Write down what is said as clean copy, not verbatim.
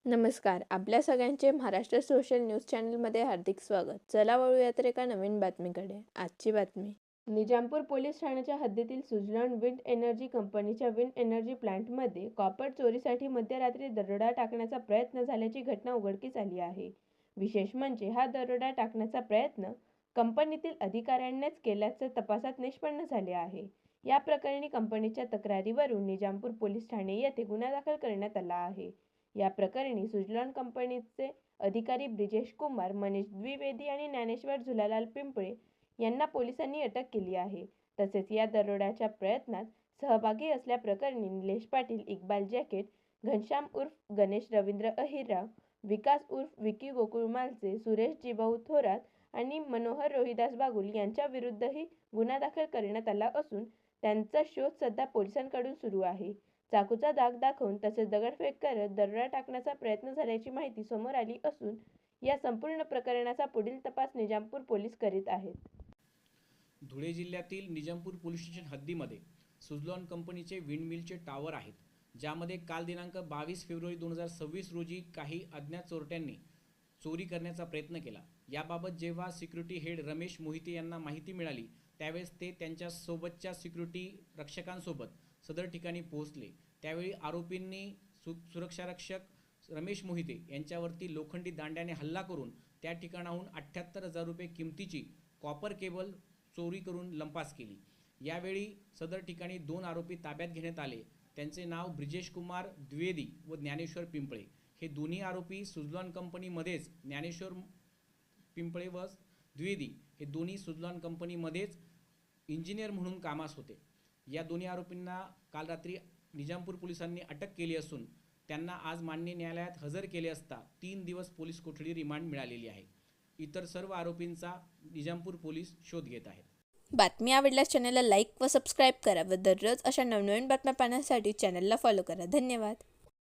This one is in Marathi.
नमस्कार. आपल्या सगळ्यांचे महाराष्ट्र सोशल न्यूज चॅनलमध्ये हार्दिक स्वागत. चला वळूया तर एका नवीन बातमीकडे. आजची बातमी. निजामपूर पोलीस ठाण्याच्या हद्दीतील सुझलॉन विंड एनर्जी कंपनीच्या विंड एनर्जी प्लांटमध्ये कॉपर चोरीसाठी मध्यरात्री दरोडा टाकण्याचा प्रयत्न झाल्याची घटना उघडकीस आली आहे. विशेष म्हणजे हा दरोडा टाकण्याचा प्रयत्न कंपनीतील अधिकाऱ्यांनीच केल्याचे तपासात निष्पन्न झाले आहे. या प्रकरणी कंपनीच्या तक्रारीवरून निजामपूर पोलीस ठाणे येथे गुन्हा दाखल करण्यात आला आहे. या प्रकरणी सुझलॉन कंपनीचे अधिकारी ब्रिजेश कुमार, मनीष द्विवेदी आणि ज्ञानेश्वर झुलालाल पिंपळे यांना पोलिसांनी अटक केली आहे. तसेच या दरोड्याच्या प्रयत्नात सहभागी असल्याप्रकरणी निलेश पाटील, इक्बाल जॅकेट, घनश्याम उर्फ गणेश रवींद्र अहिरराव, विकास उर्फ विकी गोकुळ मालचे, सुरेश जिभाऊ थोरात आणि मनोहर रोहिदास बागुल यांच्या विरुद्धही गुन्हा दाखल करण्यात आला असून त्यांचा शोध सध्या पोलिसांकडून सुरू आहे. चाकूचा धाक दाखवून तसेच दगडफेक करत दरोडा टाकण्याचा प्रयत्न झाल्याची माहिती समोर आली असून या संपूर्ण प्रकरणाचा पुढील तपास निजामपूर पोलीस करीत आहेत. धुळे जिल्ह्यातील निजामपूर पोलीस स्टेशन हद्दीमध्ये सुझलॉन कंपनीचे विंडमिलचे टावर आहेत, ज्यामध्ये काल दिनांक 22 फेब्रुवारी 2026 रोजी काही अज्ञात चोरट्यांनी चोरी करण्याचा प्रयत्न केला. याबाबत जेव्हा सिक्युरिटी हेड रमेश मोहिते यांना माहिती मिळाली, त्यावेळेस ते त्यांच्या सोबतच्या सिक्युरिटी रक्षकांसोबत सदर ठिकाणी पोहोचले. त्यावेळी आरोपींनी सुरक्षारक्षक रमेश मोहिते यांच्यावरती लोखंडी दांड्याने हल्ला करून त्या ठिकाणाहून 78,000 रुपये किमतीची कॉपर केबल चोरी करून लंपास केली. यावेळी सदर ठिकाणी 2 आरोपी ताब्यात घेण्यात आले. त्यांचे नाव ब्रिजेश कुमार द्विवेदी व ज्ञानेश्वर पिंपळे. हे दोन्ही आरोपी सुझलॉन कंपनीमध्येच, ज्ञानेश्वर पिंपळे व द्विवेदी हे दोन्ही सुझलॉन कंपनीमध्येच इंजिनियर म्हणून कामास होते. या दोन्ही आरोपींना काल रात्री निजामपूर पोलिसांनी अटक केली असून त्यांना आज माननीय न्यायालयात हजर केले असता 3 दिवस पोलीस कोठडी रिमांड मिळालेली आहे. इतर सर्व आरोपींचा निजामपूर पोलीस शोध घेत आहेत. बातमी आवडल्यास चॅनलला लाईक व सबस्क्राईब करा व दररोज अशा नवनवीन बातम्या पाहण्यासाठी चॅनलला फॉलो करा. धन्यवाद.